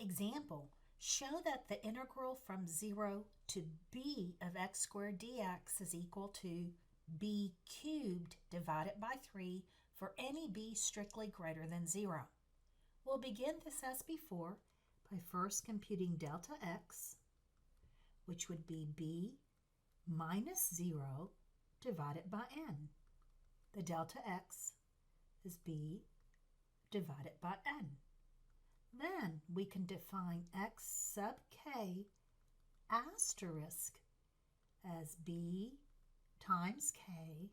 Example, show that the integral from 0 to b of x squared dx is equal to b cubed divided by 3 for any b strictly greater than 0. We'll begin this as before by first computing delta x, which would be b minus 0 divided by n. The delta x is b divided by n. Then we can define x sub k asterisk as b times k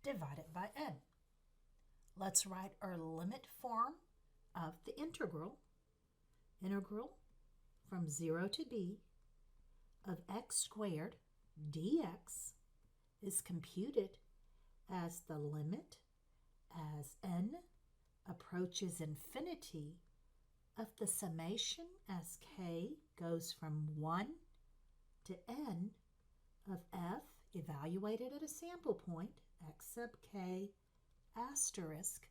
divided by n. Let's write our limit form of the integral. Integral from 0 to b of x squared dx is computed as the limit as n approaches infinity of the summation as k goes from 1 to n of f evaluated at a sample point, x sub k asterisk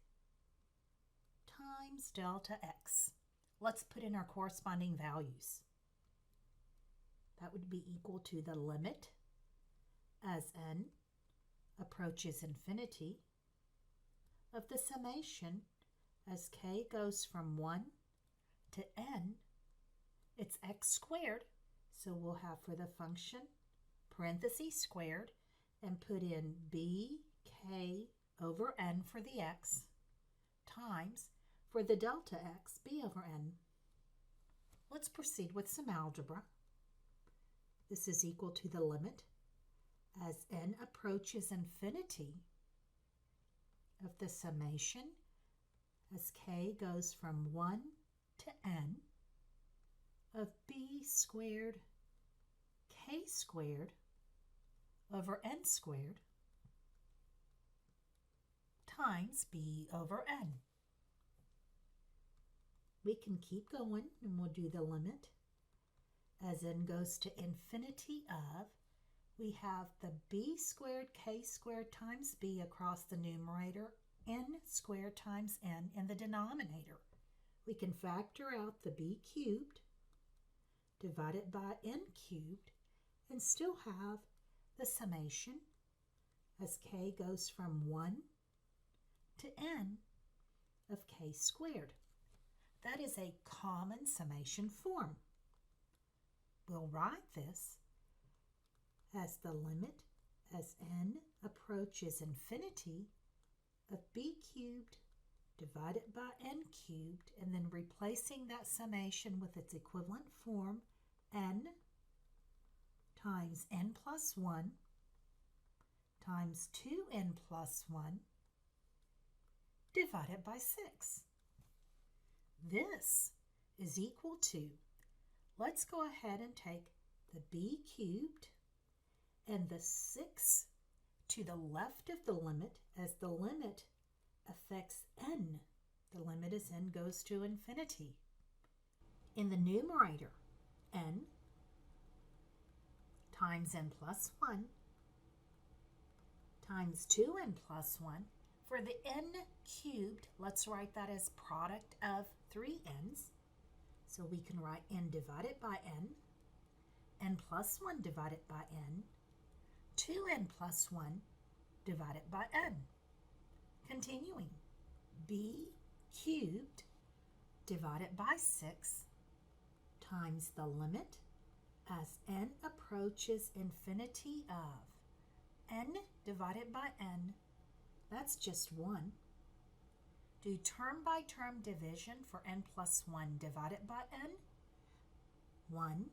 times delta x. Let's put in our corresponding values. That would be equal to the limit as n approaches infinity of the summation as k goes from 1 to n. It's x squared, so we'll have for the function parentheses squared and put in bk over n for the x times for the delta x b over n. Let's proceed with some algebra. This is equal to the limit as n approaches infinity of the summation as k goes from 1 to n of b squared k squared over n squared times b over n. We can keep going and we'll do the limit as n goes to infinity of, we have the b squared k squared times b across the numerator, n squared times n in the denominator. We can factor out the b cubed divided by n cubed and still have the summation as k goes from 1 to n of k squared. That is a common summation form. We'll write this as the limit as n approaches infinity of b cubed divided by n cubed, and then replacing that summation with its equivalent form, n times n plus 1 times 2n plus 1 divided by 6. This is equal to, let's go ahead and take the b cubed and the 6 to the left of the limit as the limit affects n. The limit as n goes to infinity. In the numerator, n times n plus 1 times 2n plus 1. For the n cubed, let's write that as product of 3 n's. So we can write n divided by n plus 1 divided by n, 2n plus 1 divided by n. Continuing, b cubed divided by 6 times the limit as n approaches infinity of n divided by n, that's just 1. Do term by term division for n plus 1 divided by n. 1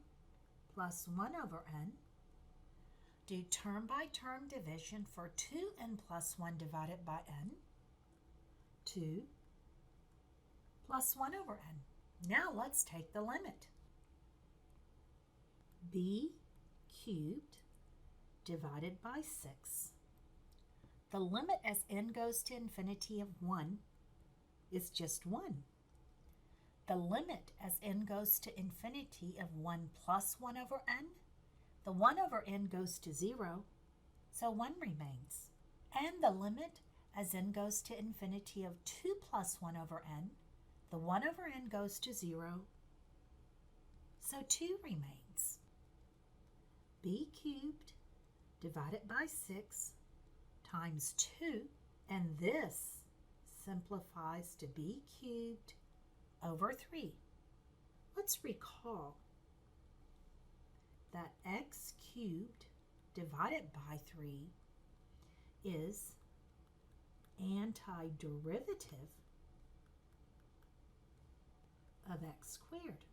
plus 1 over n. Do term by term division for 2n plus 1 divided by n. 2 plus 1 over n. Now let's take the limit. B cubed divided by 6. The limit as n goes to infinity of 1 is just 1. The limit as n goes to infinity of 1 plus 1 over n, the 1 over n goes to 0, so 1 remains. And the limit as n goes to infinity of 2 plus 1 over n, the 1 over n goes to 0, So 2 remains. B cubed divided by 6 times 2, and this simplifies to b cubed over 3. Let's recall that x cubed divided by 3 is antiderivative of x squared.